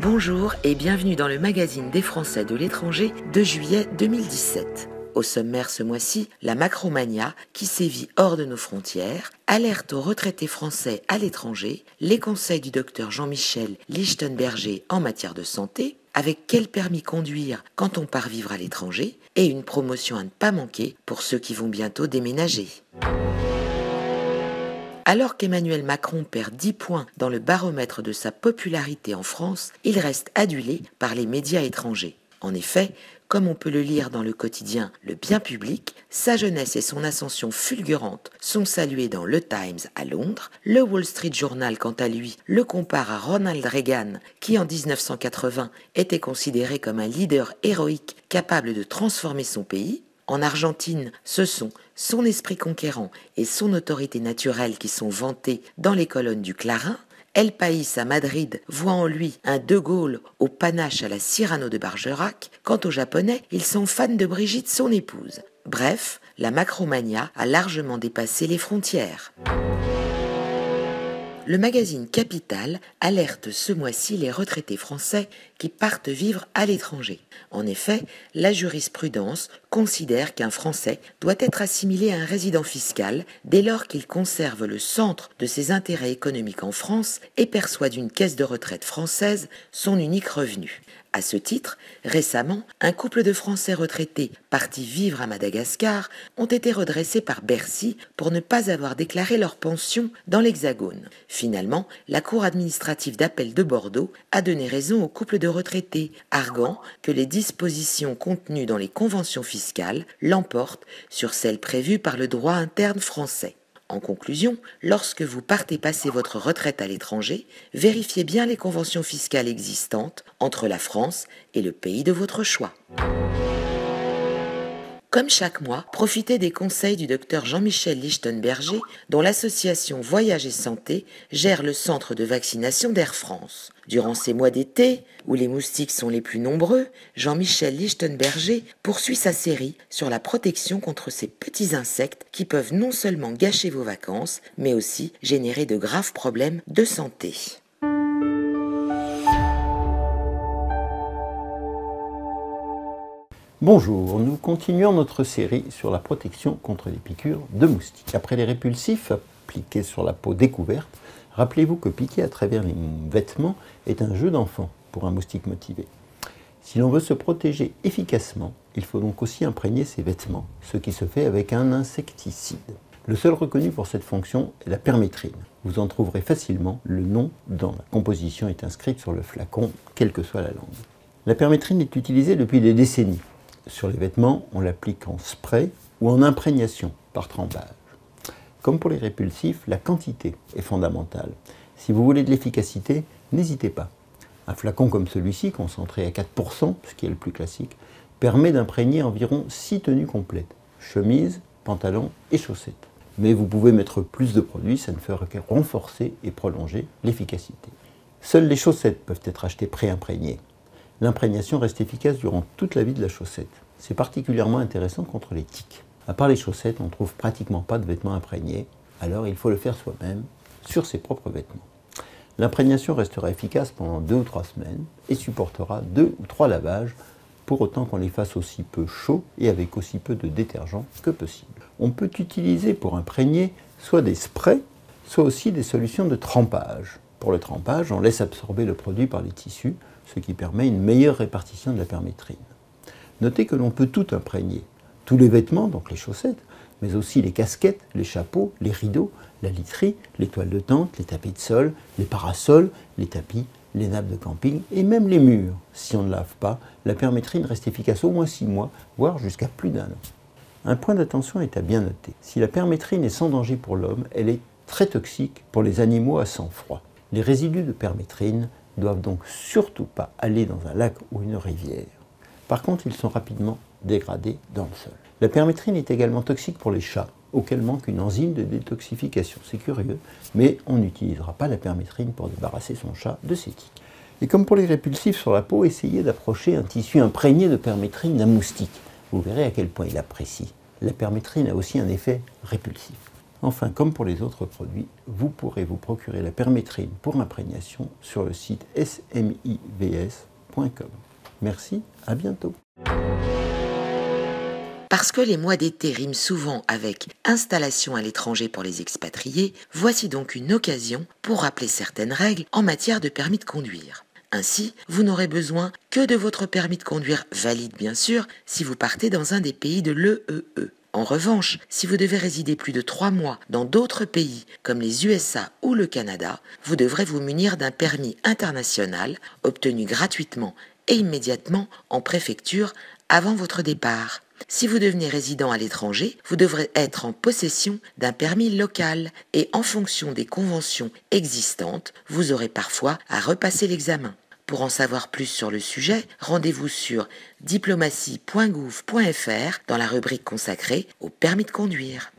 Bonjour et bienvenue dans le magazine des Français de l'étranger de juillet 2017. Au sommaire ce mois-ci, la macromania qui sévit hors de nos frontières, alerte aux retraités français à l'étranger, les conseils du docteur Jean-Michel Lichtenberger en matière de santé, avec quel permis conduire quand on part vivre à l'étranger, et une promotion à ne pas manquer pour ceux qui vont bientôt déménager. Alors qu'Emmanuel Macron perd 10 points dans le baromètre de sa popularité en France, il reste adulé par les médias étrangers. En effet, comme on peut le lire dans le quotidien Le Bien Public, sa jeunesse et son ascension fulgurante sont saluées dans Le Times à Londres. Le Wall Street Journal, quant à lui, le compare à Ronald Reagan, qui en 1980 était considéré comme un leader héroïque capable de transformer son pays. En Argentine, ce sont son esprit conquérant et son autorité naturelle qui sont vantés dans les colonnes du Clarin. El País à Madrid voit en lui un De Gaulle au panache à la Cyrano de Bergerac. Quant aux Japonais, ils sont fans de Brigitte, son épouse. Bref, la macromania a largement dépassé les frontières. Le magazine Capital alerte ce mois-ci les retraités français qui partent vivre à l'étranger. En effet, la jurisprudence considère qu'un Français doit être assimilé à un résident fiscal dès lors qu'il conserve le centre de ses intérêts économiques en France et perçoit d'une caisse de retraite française son unique revenu. À ce titre, récemment, un couple de Français retraités partis vivre à Madagascar ont été redressés par Bercy pour ne pas avoir déclaré leur pension dans l'Hexagone. Finalement, la Cour administrative d'appel de Bordeaux a donné raison au couple de retraités, arguant que les dispositions contenues dans les conventions fiscales l'emportent sur celles prévues par le droit interne français. En conclusion, lorsque vous partez passer votre retraite à l'étranger, vérifiez bien les conventions fiscales existantes entre la France et le pays de votre choix. Comme chaque mois, profitez des conseils du docteur Jean-Michel Lichtenberger, dont l'association Voyage et Santé gère le centre de vaccination d'Air France. Durant ces mois d'été, où les moustiques sont les plus nombreux, Jean-Michel Lichtenberger poursuit sa série sur la protection contre ces petits insectes qui peuvent non seulement gâcher vos vacances, mais aussi générer de graves problèmes de santé. Bonjour, nous continuons notre série sur la protection contre les piqûres de moustiques. Après les répulsifs appliqués sur la peau découverte, rappelez-vous que piquer à travers les vêtements est un jeu d'enfant pour un moustique motivé. Si l'on veut se protéger efficacement, il faut donc aussi imprégner ses vêtements, ce qui se fait avec un insecticide. Le seul reconnu pour cette fonction est la permétrine. Vous en trouverez facilement, le nom dans la composition est inscrit sur le flacon, quelle que soit la langue. La permétrine est utilisée depuis des décennies. Sur les vêtements, on l'applique en spray ou en imprégnation par trempage. Comme pour les répulsifs, la quantité est fondamentale. Si vous voulez de l'efficacité, n'hésitez pas. Un flacon comme celui-ci, concentré à 4%, ce qui est le plus classique, permet d'imprégner environ 6 tenues complètes, chemise, pantalon et chaussettes. Mais vous pouvez mettre plus de produits, ça ne fera que renforcer et prolonger l'efficacité. Seules les chaussettes peuvent être achetées pré-imprégnées. L'imprégnation reste efficace durant toute la vie de la chaussette. C'est particulièrement intéressant contre les tiques. À part les chaussettes, on ne trouve pratiquement pas de vêtements imprégnés, alors il faut le faire soi-même, sur ses propres vêtements. L'imprégnation restera efficace pendant 2 ou 3 semaines et supportera 2 ou 3 lavages, pour autant qu'on les fasse aussi peu chauds et avec aussi peu de détergent que possible. On peut utiliser pour imprégner soit des sprays, soit aussi des solutions de trempage. Pour le trempage, on laisse absorber le produit par les tissus, ce qui permet une meilleure répartition de la permétrine. Notez que l'on peut tout imprégner, tous les vêtements, donc les chaussettes, mais aussi les casquettes, les chapeaux, les rideaux, la literie, les toiles de tente, les tapis de sol, les parasols, les tapis, les nappes de camping et même les murs. Si on ne lave pas, la permétrine reste efficace au moins 6 mois, voire jusqu'à plus d'1 an. Un point d'attention est à bien noter. Si la permétrine est sans danger pour l'homme, elle est très toxique pour les animaux à sang froid. Les résidus de permétrine doivent donc surtout pas aller dans un lac ou une rivière. Par contre, ils sont rapidement dégradés dans le sol. La permétrine est également toxique pour les chats, auquel manque une enzyme de détoxification. C'est curieux, mais on n'utilisera pas la permétrine pour débarrasser son chat de ses tiques. Et comme pour les répulsifs sur la peau, essayez d'approcher un tissu imprégné de permétrine d'un moustique. Vous verrez à quel point il apprécie. La permétrine a aussi un effet répulsif. Enfin, comme pour les autres produits, vous pourrez vous procurer la permétrine pour imprégnation sur le site smivs.com. Merci, à bientôt. Parce que les mois d'été riment souvent avec installation à l'étranger pour les expatriés, voici donc une occasion pour rappeler certaines règles en matière de permis de conduire. Ainsi, vous n'aurez besoin que de votre permis de conduire valide bien sûr si vous partez dans un des pays de l'EEE. En revanche, si vous devez résider plus de 3 mois dans d'autres pays comme les USA ou le Canada, vous devrez vous munir d'un permis international obtenu gratuitement et immédiatement en préfecture avant votre départ. Si vous devenez résident à l'étranger, vous devrez être en possession d'un permis local et en fonction des conventions existantes, vous aurez parfois à repasser l'examen. Pour en savoir plus sur le sujet, rendez-vous sur diplomatie.gouv.fr dans la rubrique consacrée au permis de conduire.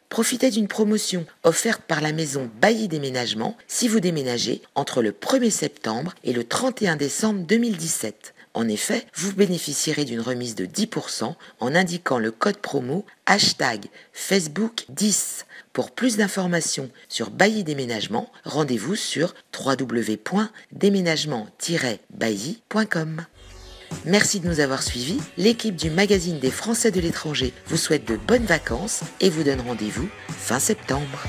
Profitez d'une promotion offerte par la maison Bailly Déménagement si vous déménagez entre le 1er septembre et le 31 décembre 2017. En effet, vous bénéficierez d'une remise de 10% en indiquant le code promo #Facebook10. Pour plus d'informations sur Bailly Déménagement, rendez-vous sur www.déménagement-bailly.com. Merci de nous avoir suivis. L'équipe du magazine des Français de l'étranger vous souhaite de bonnes vacances et vous donne rendez-vous fin septembre.